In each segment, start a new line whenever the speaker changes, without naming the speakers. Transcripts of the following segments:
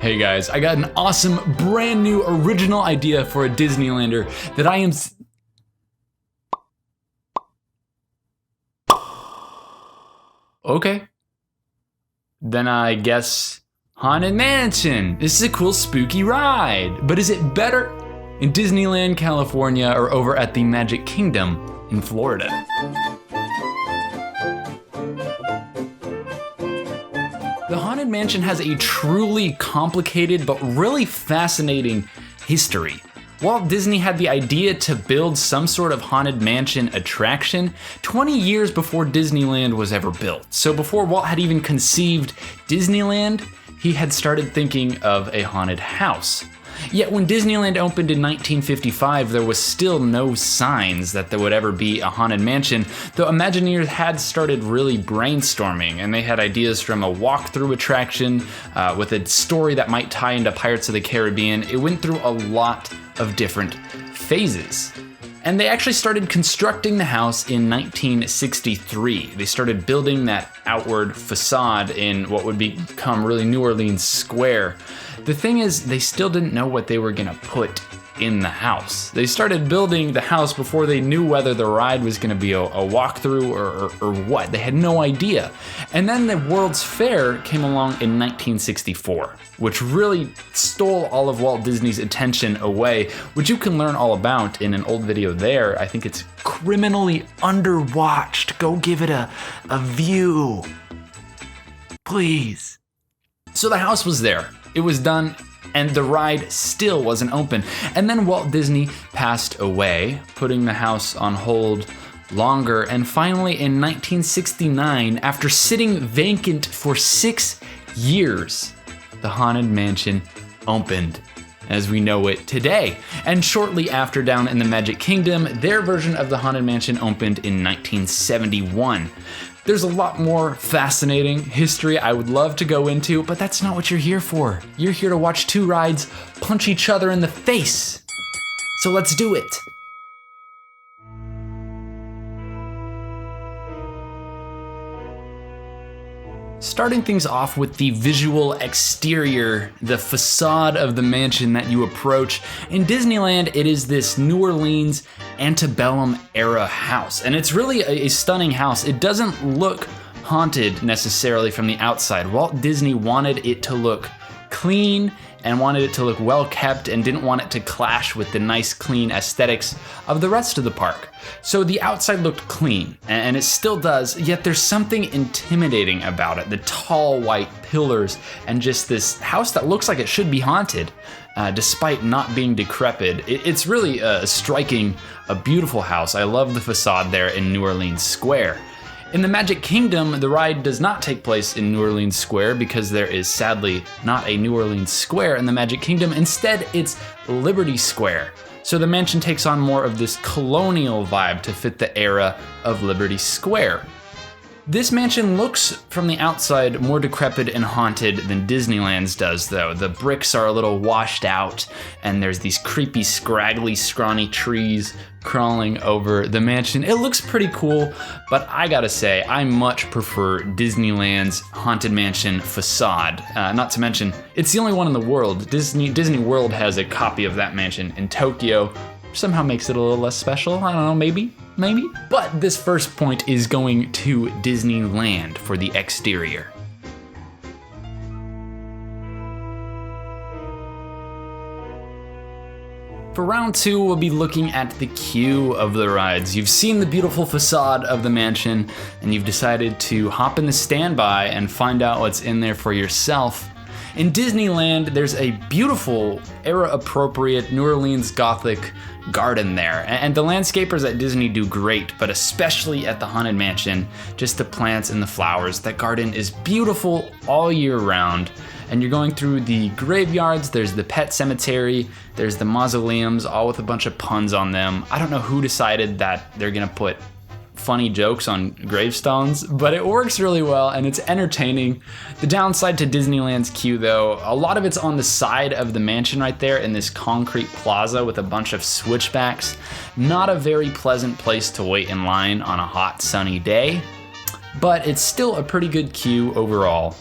Hey guys, I got an awesome, brand new, original idea for a Disneylander that I am... Okay. Then I guess Haunted Mansion. This is a cool, spooky ride. But is it better in Disneyland, California, or over at the Magic Kingdom in Florida? The Haunted Mansion has a truly complicated but really fascinating history. Walt Disney had the idea to build some sort of Haunted Mansion attraction 20 years before Disneyland was ever built. So before Walt had even conceived Disneyland, he had started thinking of a haunted house. Yet when Disneyland opened in 1955, there was still no signs that there would ever be a Haunted Mansion, though Imagineers had started really brainstorming, and they had ideas from a walkthrough attraction with a story that might tie into Pirates of the Caribbean. It went through a lot of different phases. And they actually started constructing the house in 1963. They started building that outward facade in what would become really New Orleans Square. The thing is, they still didn't know what they were gonna put in the house. They started building the house before they knew whether the ride was gonna be a walkthrough or what. They had no idea. And then the World's Fair came along in 1964, which really stole all of Walt Disney's attention away, which you can learn all about in an old video there. I think it's criminally underwatched. Go give it a view, please. So the house was there. It was done, and the ride still wasn't open. And then Walt Disney passed away, putting the house on hold longer. And finally, in 1969, after sitting vacant for 6 years, the Haunted Mansion opened as we know it today. And shortly after, down in the Magic Kingdom, their version of the Haunted Mansion opened in 1971. There's a lot more fascinating history I would love to go into, but that's not what you're here for. You're here to watch two rides punch each other in the face. So let's do it. Starting things off with the visual exterior, the facade of the mansion that you approach. In Disneyland, it is this New Orleans antebellum era house, and it's really a stunning house. It doesn't look haunted necessarily from the outside. Walt Disney wanted it to look clean and wanted it to look well kept and didn't want it to clash with the nice clean aesthetics of the rest of the park. So the outside looked clean, and it still does, yet there's something intimidating about it. The tall white pillars and just this house that looks like it should be haunted, despite not being decrepit. It's really striking, a beautiful house. I love the facade there in New Orleans Square. In the Magic Kingdom, the ride does not take place in New Orleans Square because there is sadly not a New Orleans Square in the Magic Kingdom. Instead, it's Liberty Square. So the mansion takes on more of this colonial vibe to fit the era of Liberty Square. This mansion looks from the outside more decrepit and haunted than Disneyland's does, though. The bricks are a little washed out, and there's these creepy, scraggly, scrawny trees crawling over the mansion. It looks pretty cool, but I gotta say, I much prefer Disneyland's Haunted Mansion facade. Not to mention, it's the only one in the world. Disney World has a copy of that mansion in Tokyo. Somehow makes it a little less special. I don't know, maybe. But this first point is going to Disneyland for the exterior. For round two, we'll be looking at the queue of the rides. You've seen the beautiful facade of the mansion, and you've decided to hop in the standby and find out what's in there for yourself. In Disneyland, there's a beautiful, era-appropriate New Orleans Gothic garden there. And the landscapers at Disney do great, but especially at the Haunted Mansion, just the plants and the flowers. That garden is beautiful all year round. And you're going through the graveyards, there's the pet cemetery, there's the mausoleums, all with a bunch of puns on them. I don't know who decided that they're gonna put funny jokes on gravestones, but it works really well and it's entertaining. The downside to Disneyland's queue though, a lot of it's on the side of the mansion right there in this concrete plaza with a bunch of switchbacks. Not a very pleasant place to wait in line on a hot sunny day, but it's still a pretty good queue overall.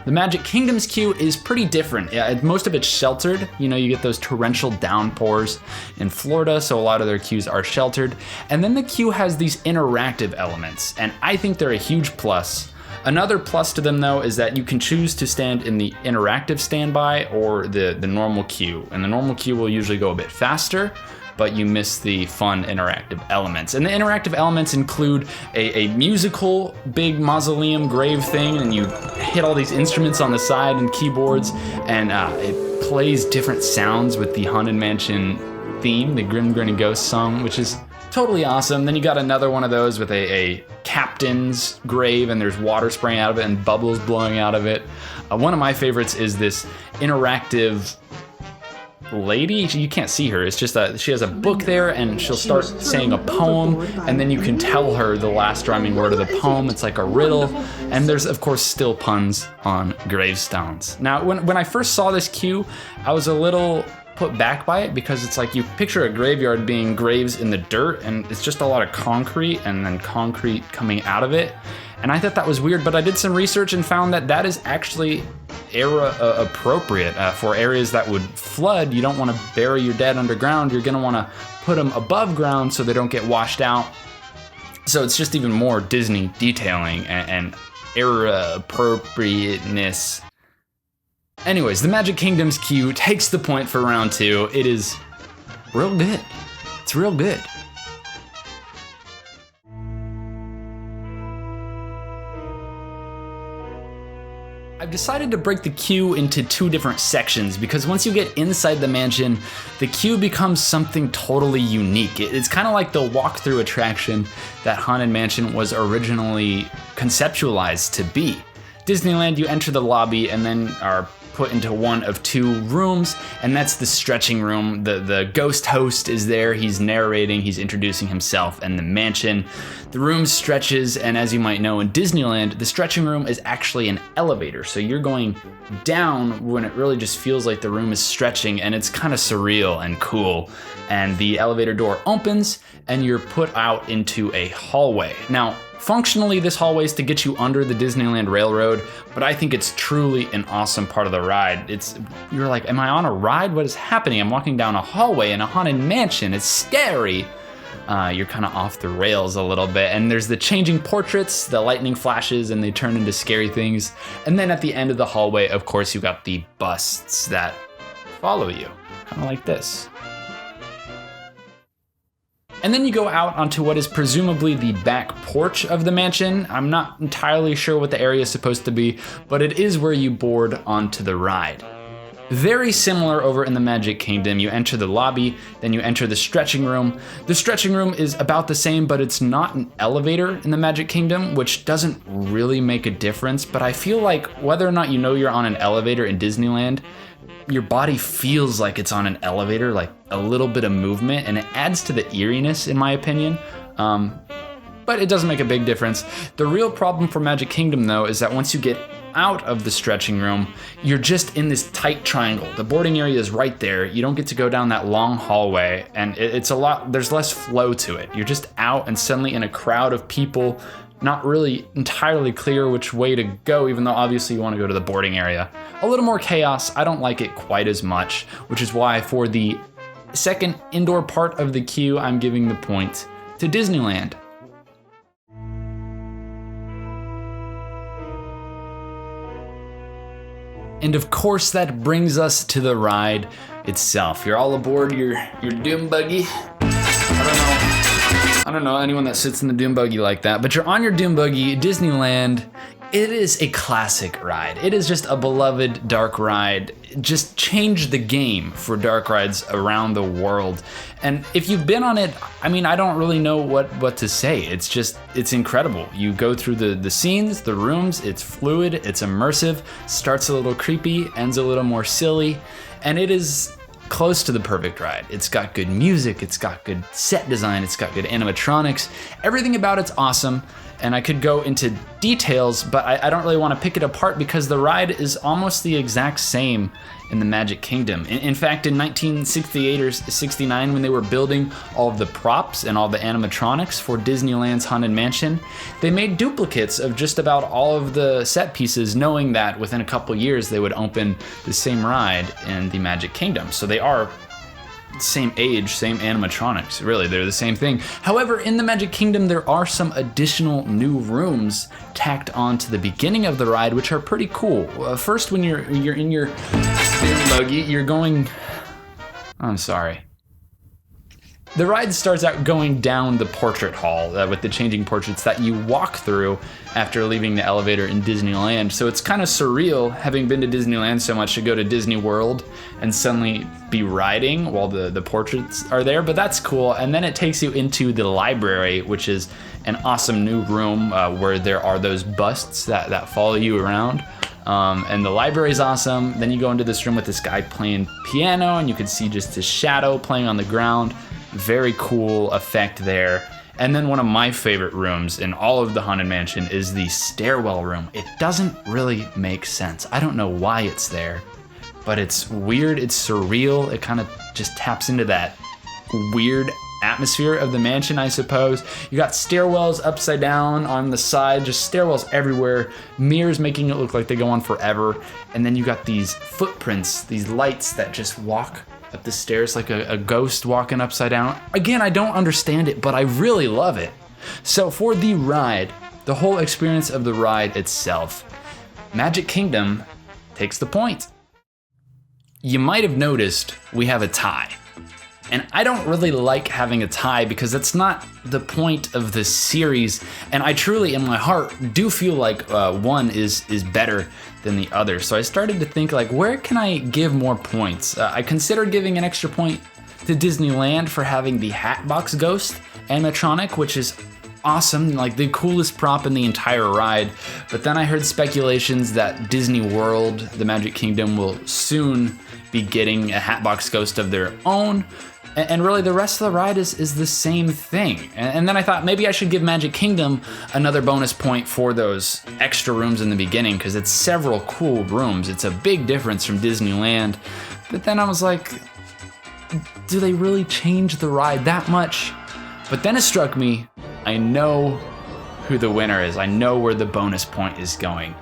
The Magic Kingdom's queue is pretty different. Most of it's sheltered. You know, you get those torrential downpours in Florida, so a lot of their queues are sheltered. And then the queue has these interactive elements, and I think they're a huge plus. Another plus to them, though, is that you can choose to stand in the interactive standby or the normal queue. And the normal queue will usually go a bit faster, but you miss the fun interactive elements. And the interactive elements include a musical big mausoleum grave thing, and you hit all these instruments on the side and keyboards, and it plays different sounds with the Haunted Mansion theme, the Grim Grinning Ghost song, which is totally awesome. Then you got another one of those with a captain's grave, and there's water spraying out of it and bubbles blowing out of it. One of my favorites is this interactive lady. You can't see her. It's just she has a book there, and she'll start saying a poem, and then you can tell her the last rhyming word of the poem. It's like a riddle, and there's of course still puns on gravestones. Now, when I first saw this queue, I was a little put back by it because it's like you picture a graveyard being graves in the dirt, and it's just a lot of concrete and then concrete coming out of it. And I thought that was weird, but I did some research and found that that is actually era appropriate for areas that would flood. You don't want to bury your dead underground. You're going to want to put them above ground so they don't get washed out. So it's just even more Disney detailing and era appropriateness. Anyways, the Magic Kingdom's queue takes the point for round 2. It is real good. It's real good. I've decided to break the queue into 2 different sections because once you get inside the mansion, the queue becomes something totally unique. It's kind of like the walkthrough attraction that Haunted Mansion was originally conceptualized to be. Disneyland, you enter the lobby and then are put into one of 2 rooms, and that's the stretching room. The ghost host is there. He's narrating, he's introducing himself and the mansion. The room stretches, and as you might know in Disneyland, the stretching room is actually an elevator. So you're going down when it really just feels like the room is stretching, and it's kind of surreal and cool. And the elevator door opens and you're put out into a hallway. Now, functionally, this hallway is to get you under the Disneyland Railroad, but I think it's truly an awesome part of the ride. You're like, am I on a ride? What is happening? I'm walking down a hallway in a haunted mansion. It's scary. You're kind of off the rails a little bit. And there's the changing portraits, the lightning flashes, and they turn into scary things. And then at the end of the hallway, of course, you got the busts that follow you, kind of like this. And then you go out onto what is presumably the back porch of the mansion. I'm not entirely sure what the area is supposed to be, but it is where you board onto the ride. Very similar over in the Magic Kingdom. You enter the lobby, then you enter the stretching room. The stretching room is about the same, but it's not an elevator in the Magic Kingdom, which doesn't really make a difference. But I feel like whether or not you know you're on an elevator in Disneyland, your body feels like it's on an elevator, like a little bit of movement, and it adds to the eeriness, in my opinion. But it doesn't make a big difference. The real problem for Magic Kingdom, though, is that once you get out of the stretching room, you're just in this tight triangle. The boarding area is right there. You don't get to go down that long hallway, and there's less flow to it. You're just out and suddenly in a crowd of people, not really entirely clear which way to go, even though obviously you want to go to the boarding area. A little more chaos. I don't like it quite as much, which is why for the second indoor part of the queue, I'm giving the point to Disneyland. And of course, that brings us to the ride itself. You're all aboard your Doom Buggy. I don't know anyone that sits in the Doom Buggy like that, but you're on your Doom Buggy. Disneyland, it is a classic ride. It is just a beloved dark ride. Just changed the game for dark rides around the world. And if you've been on it, I mean, I don't really know what to say. It's incredible. You go through the scenes, the rooms, it's fluid, it's immersive, starts a little creepy, ends a little more silly, and it is close to the perfect ride. It's got good music, it's got good set design, it's got good animatronics. Everything about it's awesome. And I could go into details, but I don't really want to pick it apart because the ride is almost the exact same in the Magic Kingdom. In fact, in 1968 or 69, when they were building all of the props and all the animatronics for Disneyland's Haunted Mansion, they made duplicates of just about all of the set pieces, knowing that within a couple years they would open the same ride in the Magic Kingdom. So they are same age, same animatronics. Really, they're the same thing. However, in the Magic Kingdom, there are some additional new rooms tacked on to the beginning of the ride, which are pretty cool. First, when you're in your spin buggy, you're going... I'm sorry. The ride starts out going down the portrait hall with the changing portraits that you walk through after leaving the elevator in Disneyland. So it's kind of surreal, having been to Disneyland so much, to go to Disney World and suddenly be riding while the portraits are there, but that's cool. And then it takes you into the library, which is an awesome new room where there are those busts that follow you around. And the library is awesome. Then you go into this room with this guy playing piano, and you can see just his shadow playing on the ground. Very cool effect there. And then one of my favorite rooms in all of the Haunted Mansion is the stairwell room. It doesn't really make sense. I don't know why it's there, but it's weird, it's surreal. It kind of just taps into that weird atmosphere of the mansion, I suppose. You got stairwells upside down on the side, just stairwells everywhere, mirrors making it look like they go on forever. And then you got these footprints, these lights that just walk up the stairs like a ghost walking upside down. Again, I don't understand it, but I really love it. So for the ride, the whole experience of the ride itself, Magic Kingdom takes the point. You might have noticed we have a tie. And I don't really like having a tie because that's not the point of this series. And I truly, in my heart, do feel like one is better than the other. So I started to think, like, where can I give more points? I considered giving an extra point to Disneyland for having the Hatbox Ghost animatronic, which is awesome, like the coolest prop in the entire ride. But then I heard speculations that Disney World, the Magic Kingdom, will soon be getting a Hatbox Ghost of their own. And really, the rest of the ride is the same thing. And then I thought maybe I should give Magic Kingdom another bonus point for those extra rooms in the beginning, because it's several cool rooms. It's a big difference from Disneyland. But then I was like, do they really change the ride that much? But then it struck me, I know who the winner is. I know where the bonus point is going.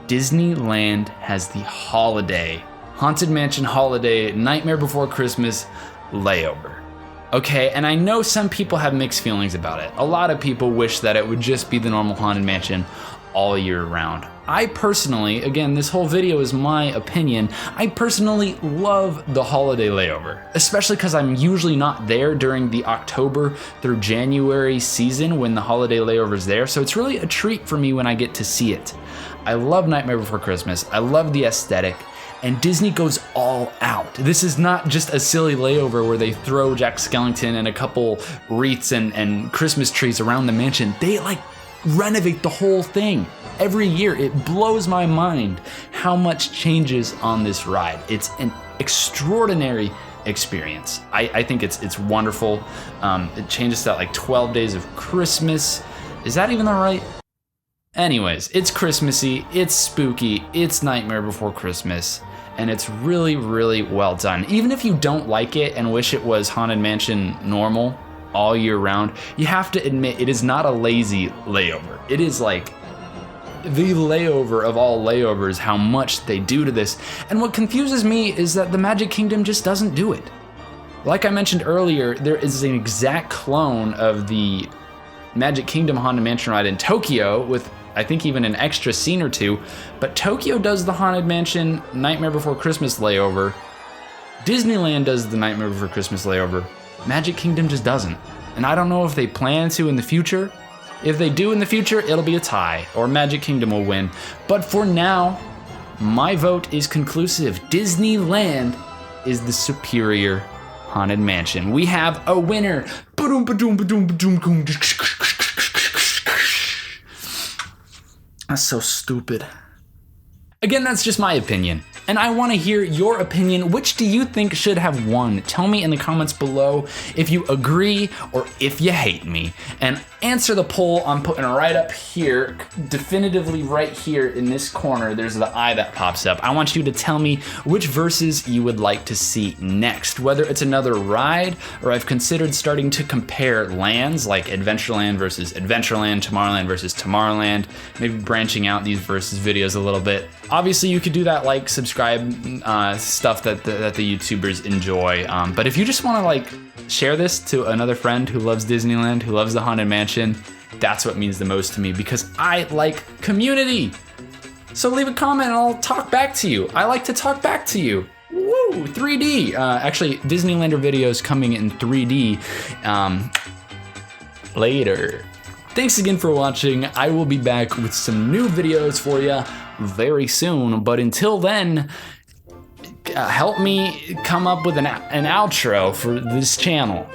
Disneyland has the holiday, Haunted Mansion Holiday, Nightmare Before Christmas layover. Okay, and I know some people have mixed feelings about it. A lot of people wish that it would just be the normal Haunted Mansion all year round. I personally, again, this whole video is my opinion, I personally love the holiday layover, especially because I'm usually not there during the October through January season when the holiday layover is there, so it's really a treat for me when I get to see it. I love Nightmare Before Christmas, I love the aesthetic, and Disney goes all out. This is not just a silly layover where they throw Jack Skellington and a couple wreaths and Christmas trees around the mansion. They like renovate the whole thing. Every year, it blows my mind how much changes on this ride. It's an extraordinary experience. I think it's wonderful. It changes to like 12 days of Christmas. Is that even the right? Anyways, it's Christmassy, it's spooky, it's Nightmare Before Christmas, and it's really, really well done. Even if you don't like it and wish it was Haunted Mansion normal all year round, you have to admit it is not a lazy layover. It is like the layover of all layovers, how much they do to this. And what confuses me is that the Magic Kingdom just doesn't do it. Like I mentioned earlier, there is an exact clone of the Magic Kingdom Haunted Mansion ride in Tokyo with, I think, even an extra scene or two, but Tokyo does the Haunted Mansion Nightmare Before Christmas layover. Disneyland does the Nightmare Before Christmas layover. Magic Kingdom just doesn't. And I don't know if they plan to in the future. If they do in the future, it'll be a tie, or Magic Kingdom will win. But for now, my vote is conclusive. Disneyland is the superior Haunted Mansion. We have a winner. That's so stupid. Again, that's just my opinion. and I want to hear your opinion. Which do you think should have won? Tell me in the comments below if you agree or if you hate me. And answer the poll I'm putting right up here, definitively right here in this corner. There's the eye that pops up. I want you to tell me which verses you would like to see next, whether it's another ride or I've considered starting to compare lands like Adventureland versus Adventureland, Tomorrowland versus Tomorrowland, maybe branching out these versus videos a little bit. Obviously you could do that, like, subscribe, stuff that the YouTubers enjoy. But if you just want to like share this to another friend who loves Disneyland, who loves the Haunted Mansion, that's what means the most to me, because I like community. So leave a comment and I'll talk back to you. I like to talk back to you. Woo, 3D. Actually, Disneylander videos coming in 3D later. Thanks again for watching. I will be back with some new videos for you very soon, but until then, help me come up with an outro for this channel.